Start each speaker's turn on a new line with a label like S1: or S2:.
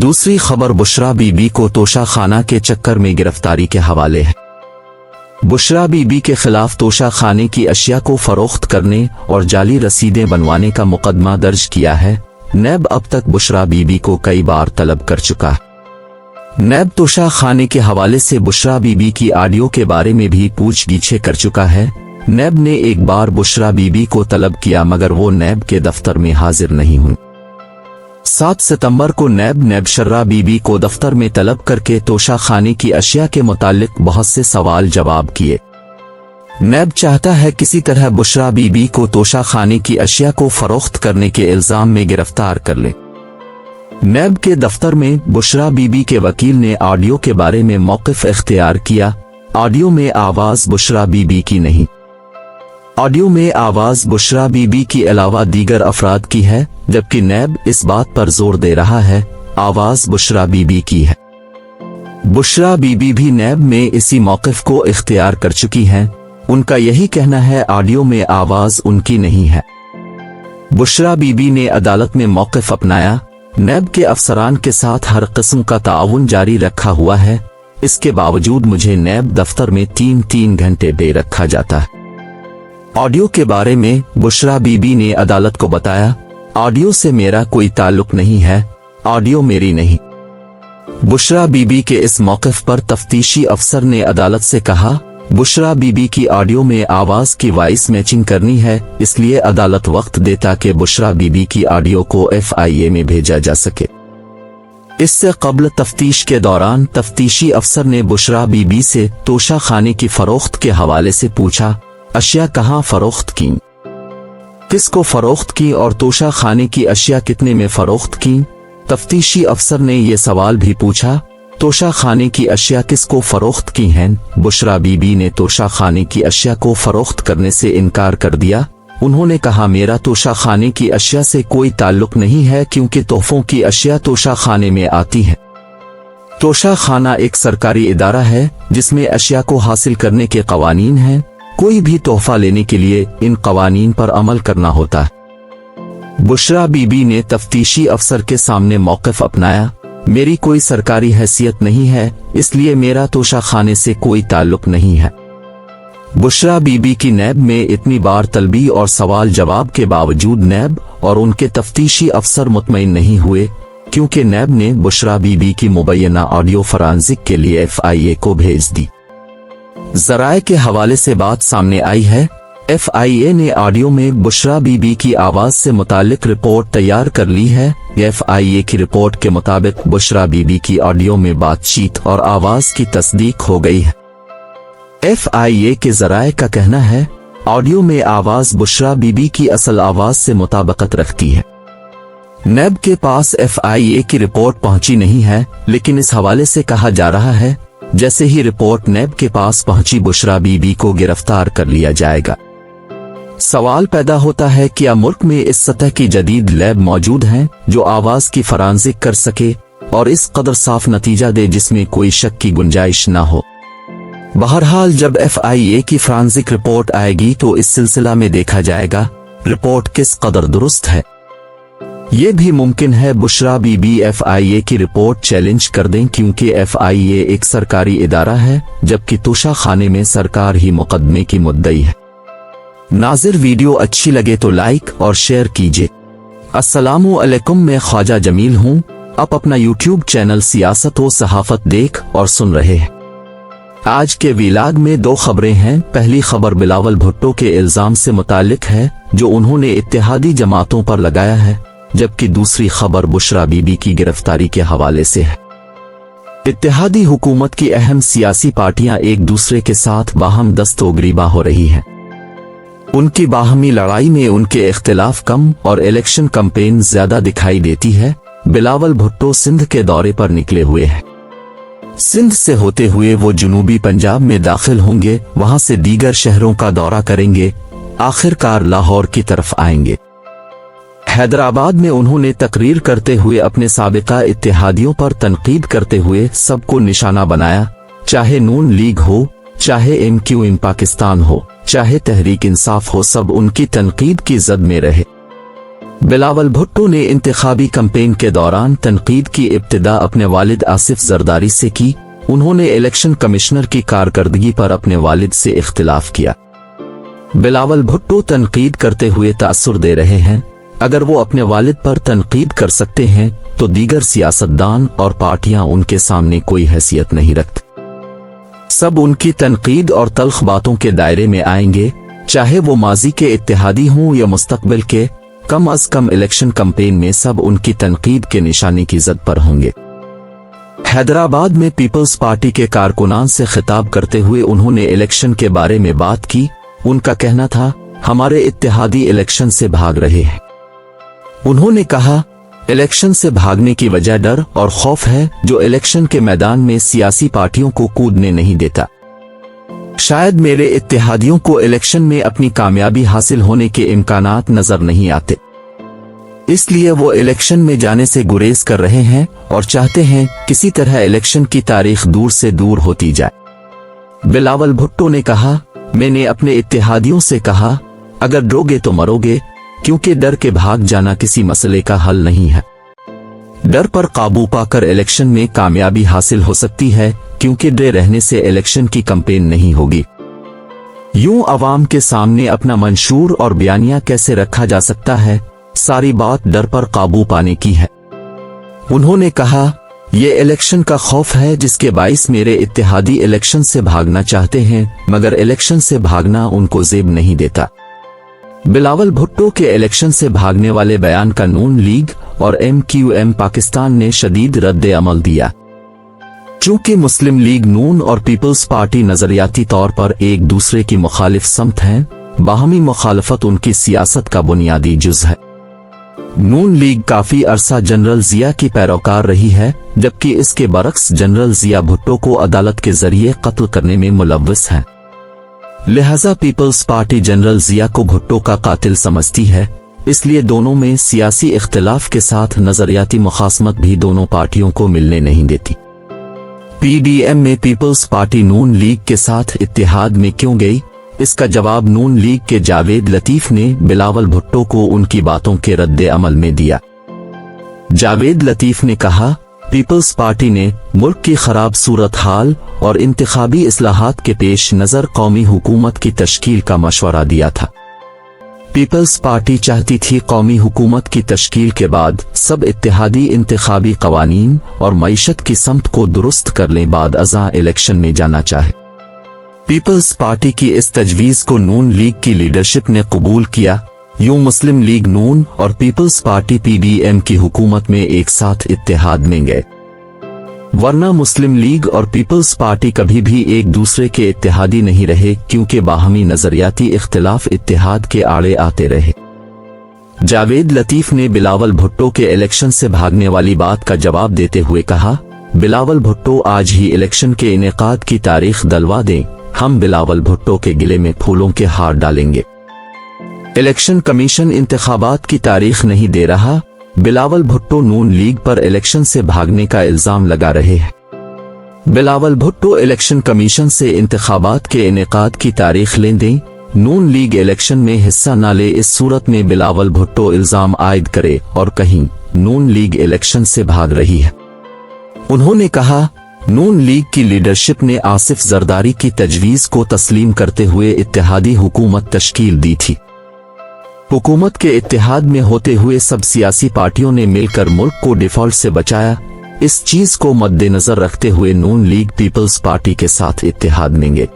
S1: दूसरी खबर बुशरा बीबी को तोशा खाना के चक्कर में गिरफ्तारी के हवाले है। बुशरा बीबी के खिलाफ तोशा खाने की अशिया को फरोख्त करने और जाली रसीदें बनवाने का मुकदमा दर्ज किया है। नैब अब तक बुशरा बीबी को कई बार तलब कर चुका है। नैब तोशा खाने के हवाले से बुशरा बीबी की ऑडियो के बारे में भी पूछगीछें कर चुका है। नैब ने एक बार बुशरा बीबी को तलब किया मगर वो नैब के दफ्तर में हाजिर नहीं हुई। 7 सितंबर को नैब शर्रा बीबी को दफ्तर में तलब करके तोशा खाने की अशिया के मुतालिक बहुत से सवाल जवाब किए। नैब चाहता है किसी तरह बुशरा बीबी को तोशा खाने की अशिया को फरोख्त करने के इल्जाम में गिरफ्तार कर ले। नैब के दफ्तर में बुशरा बीबी के वकील ने ऑडियो के बारे में मौक़िफ़ इख्तियार किया। ऑडियो में आवाज़ बुशरा बीबी की नहीं। ऑडियो में आवाज़ बुशरा बीबी के अलावा दीगर अफराद की है, जबकि नैब इस बात पर जोर दे रहा है आवाज़ बुशरा बीबी की है। बुशरा बीबी भी नैब में इसी मौक़िफ़ को इख्तियार कर चुकी हैं। उनका यही कहना है ऑडियो में आवाज़ उनकी नहीं है। बुशरा बीबी ने अदालत में मौक़िफ़ अपनाया। नैब के अफसरान के साथ हर किस्म का ताउन जारी रखा हुआ है। इसके बावजूद मुझे नैब दफ्तर में 3-3 घंटे दे रखा जाता है। ऑडियो के बारे में बुशरा बीबी ने अदालत को बताया, ऑडियो से मेरा कोई ताल्लुक नहीं है, ऑडियो मेरी नहीं। बुशरा बीबी के इस मौक़िफ़ पर तफ्तीशी अफसर ने अदालत से कहा, बुशरा बीबी की ऑडियो में आवाज़ की वॉइस मैचिंग करनी है, इसलिए अदालत वक्त दे ताकि बुशरा बीबी की ऑडियो को FIA में भेजा जा सके। इससे कबल तफ्तीश के दौरान तफ्तीशी अफसर ने बुशरा बीबी से तोशा खाने की फरोख्त के हवाले से पूछा, अशिया कहाँ फरोख्त की, किसको फरोख्त की और तोशा खाने की अशिया कितने में फरोख्त की। तफ्तीशी अफसर ने ये सवाल भी पूछा, तोशा खाने की अशिया किसको फरोख्त की हैं। बुशरा बीबी ने तोशा खाने की अशिया को फरोख्त करने से इनकार कर दिया। उन्होंने कहा, मेरा तोशा खाने की अशिया से कोई ताल्लुक नहीं है क्योंकि तोहफों की अशिया तोशा खाने में आती है। तोशा खाना एक सरकारी इदारा है जिसमें अशिया को हासिल करने के कवानीन हैं। कोई भी तोहफा लेने के लिए इन कवानीन पर अमल करना होता है। बुशरा बीबी ने तफ्तीशी अफसर के सामने मौक़िफ़ अपनाया, मेरी कोई सरकारी हैसियत नहीं है, इसलिए मेरा तोशा खाने से कोई ताल्लुक नहीं है। बुशरा बीबी की नैब में इतनी बार तलबी और सवाल जवाब के बावजूद नैब और उनके तफ्तीशी अफसर मुतमईन नहीं हुए, क्योंकि नैब ने बुशरा बीबी की मुबैना ऑडियो फॉरेंसिक के लिए FIA को भेज दी। ज़राए के हवाले से बात सामने आई है। FIA ने ऑडियो में बुशरा बीबी की आवाज़ से मुतालिक रिपोर्ट तैयार कर ली है। FIA की रिपोर्ट के मुताबिक बुशरा बीबी की ऑडियो में बातचीत और आवाज़ की तस्दीक हो गई है। FIA के ज़राए का कहना है, ऑडियो में आवाज़ बुशरा बीबी की असल आवाज़ से मुताबिकत रखती है। नैब के पास FIA की रिपोर्ट पहुंची नहीं है, लेकिन इस हवाले से कहा जा रहा है जैसे ही रिपोर्ट नैब के पास पहुंची बुशरा बीबी को गिरफ्तार कर लिया जाएगा। सवाल पैदा होता है, क्या मुल्क में इस सतह की जदीद लैब मौजूद हैं जो आवाज़ की फॉरेंसिक कर सके और इस कदर साफ नतीजा दे जिसमें कोई शक की गुंजाइश ना हो। बहरहाल जब FIA की फॉरेंसिक रिपोर्ट आएगी तो इस सिलसिला में देखा जाएगा रिपोर्ट किस कदर दुरुस्त है। ये भी मुमकिन है बुशरा बीबी FIA की रिपोर्ट चैलेंज कर दें, क्योंकि FIA एक सरकारी इदारा है जबकि तोशा खाने में सरकार ही मुकदमे की मुद्दई है। नाज़िर, वीडियो अच्छी लगे तो लाइक और शेयर कीजिए। अस्सलामु अलैकुम, मैं ख्वाजा जमील हूँ। आप अपना YouTube चैनल सियासत व सहाफत देख और सुन रहे हैं। आज के व्लॉग में 2 खबरें हैं। पहली खबर बिलावल भुट्टो के इल्जाम से मुतालिक है जो उन्होंने इत्तेहादी जमातों पर लगाया है, जबकि दूसरी खबर बुशरा बीबी की गिरफ्तारी के हवाले से है। इत्तेहादी हुकूमत की अहम सियासी पार्टियां एक दूसरे के साथ बाहम दस्तोगरीबा हो रही हैं। उनकी बाहमी लड़ाई में उनके इख्तिलाफ कम और इलेक्शन कैंपेन ज्यादा दिखाई देती है। बिलावल भुट्टो सिंध के दौरे पर निकले हुए हैं। सिंध से होते हुए वो जनूबी पंजाब में दाखिल होंगे, वहां से दीगर शहरों का दौरा करेंगे, आखिरकार लाहौर की तरफ आएंगे। हैदराबाद में उन्होंने तकरीर करते हुए अपने साबिका इत्तेहादियों पर तनकीद करते हुए सबको निशाना बनाया, चाहे नून लीग हो, चाहे MQ इन पाकिस्तान हो, चाहे तहरीक इंसाफ हो, सब उनकी तनकीद की जद में रहे। बिलावल भुट्टो ने इंतखाबी कैंपेन के दौरान तनकीद की इब्तिदा अपने वालिद आसिफ जरदारी से की। उन्होंने इलेक्शन कमिश्नर की कारकर्दगी पर अपने वालिद से इख्तिलाफ किया। बिलावल भुट्टो तनकीद करते हुए तासुर दे रहे हैं, अगर वो अपने वालिद पर तनकीद कर सकते हैं तो दीगर सियासतदान और पार्टियां उनके सामने कोई हैसियत नहीं रखती। सब उनकी तनकीद और तल्ख बातों के दायरे में आएंगे, चाहे वो माजी के इत्तेहादी हों या मुस्तकबिल के। कम अज कम इलेक्शन कैंपेन में सब उनकी तनकीद के निशाने की जद पर होंगे। हैदराबाद में पीपल्स पार्टी के कारकुनान से खिताब करते हुए उन्होंने इलेक्शन के बारे में बात की। उनका कहना था, हमारे इत्तेहादी इलेक्शन से भाग रहे हैं। उन्होंने कहा, इलेक्शन से भागने की वजह डर और खौफ है जो इलेक्शन के मैदान में सियासी पार्टियों को कूदने नहीं देता। शायद मेरे इत्तेहादियों को इलेक्शन में अपनी कामयाबी हासिल होने के इम्कानात नजर नहीं आते, इसलिए वो इलेक्शन में जाने से गुरेज कर रहे हैं और चाहते हैं किसी तरह इलेक्शन की तारीख दूर से दूर होती जाए। बिलावल भुट्टो ने कहा, मैंने अपने इत्तेहादियों से कहा, अगर डरोगे तो मरोगे, क्योंकि डर के भाग जाना किसी मसले का हल नहीं है। डर पर काबू पाकर इलेक्शन में कामयाबी हासिल हो सकती है, क्योंकि डरे रहने से इलेक्शन की कैंपेन नहीं होगी। यूं अवाम के सामने अपना मंशूर और बयानिया कैसे रखा जा सकता है, सारी बात डर पर काबू पाने की है। उन्होंने कहा, ये इलेक्शन का खौफ है जिसके बाइस मेरे इत्तेहादी इलेक्शन से भागना चाहते हैं, मगर इलेक्शन से भागना उनको जेब नहीं देता। बिलावल भुट्टो के इलेक्शन से भागने वाले बयान का नून लीग और MQM पाकिस्तान ने शदीद रद्द अमल दिया। चूंकि मुस्लिम लीग नून और पीपल्स पार्टी नजरियाती तौर पर एक दूसरे की मुखालिफ समत हैं, बाहमी मुखालफत उनकी सियासत का बुनियादी जुज है। नून लीग काफी अरसा जनरल जिया की पैरोकार रही है, जबकि इसके बरक्स जनरल जिया भुट्टो को अदालत के जरिए कत्ल करने में मुलव्वस है। लिहाजा पीपल्स पार्टी जनरल जिया को भुट्टो का कातिल समझती है, इसलिए दोनों में सियासी इख्तिलाफ के साथ नजरियाती मुखासमत भी दोनों पार्टियों को मिलने नहीं देती। PDM में पीपल्स पार्टी नून लीग के साथ इत्तेहाद में क्यों गई, इसका जवाब नून लीग के जावेद लतीफ ने बिलावल भुट्टो को उनकी बातों के रद्दे अमल में दिया। जावेद लतीफ ने कहा, पीपल्स पार्टी ने मुल्क की खराब सूरत हाल और इंतखाबी इस्लाहात के पेश नजर कौमी हुकूमत की तश्कील का मशवरा दिया था। पीपल्स पार्टी चाहती थी कौमी हुकूमत की तश्कील के बाद सब इत्तेहादी इंतखाबी कवानीन और मईशत की समत को दुरुस्त कर लें, बाद अज़ा इलेक्शन में जाना चाहे। पीपल्स पार्टी की इस तजवीज़ को नून लीग की लीडरशिप ने कबूल किया। यूं मुस्लिम लीग नून और पीपल्स पार्टी PDM की हुकूमत में एक साथ इत्तेहाद में गए, वरना मुस्लिम लीग और पीपल्स पार्टी कभी भी एक दूसरे के इत्तेहादी नहीं रहे, क्योंकि बाहमी नजरियाती इख्तिलाफ इत्तेहाद के आड़े आते रहे। जावेद लतीफ ने बिलावल भुट्टो के इलेक्शन से भागने वाली बात का जवाब देते हुए कहा, बिलावल भुट्टो आज ही इलेक्शन के इनेकाद की तारीख दलवा दें, हम बिलावल भुट्टो के गिले में फूलों के हार डालेंगे। इलेक्शन कमीशन इंतखाबात की तारीख नहीं दे रहा। बिलावल भुट्टो नून लीग पर इलेक्शन से भागने का इल्जाम लगा रहे हैं। बिलावल भुट्टो इलेक्शन कमीशन से इंतखाबात के इनेकाद की तारीख लें दें, नून लीग इलेक्शन में हिस्सा न ले, इस सूरत में बिलावल भुट्टो इल्जाम आयद करे और कहीं नून लीग इलेक्शन से भाग रही है। उन्होंने कहा, नून लीग की लीडरशिप ने आसिफ जरदारी की तजवीज़ को तस्लीम करते हुए इत्तेहादी हुकूमत तश्कील दी थी। हुकूमत के इत्तेहाद में होते हुए सब सियासी पार्टियों ने मिलकर मुल्क को डिफॉल्ट से बचाया। इस चीज को मद्देनजर रखते हुए नून लीग पीपल्स पार्टी के साथ इत्तेहाद में गए।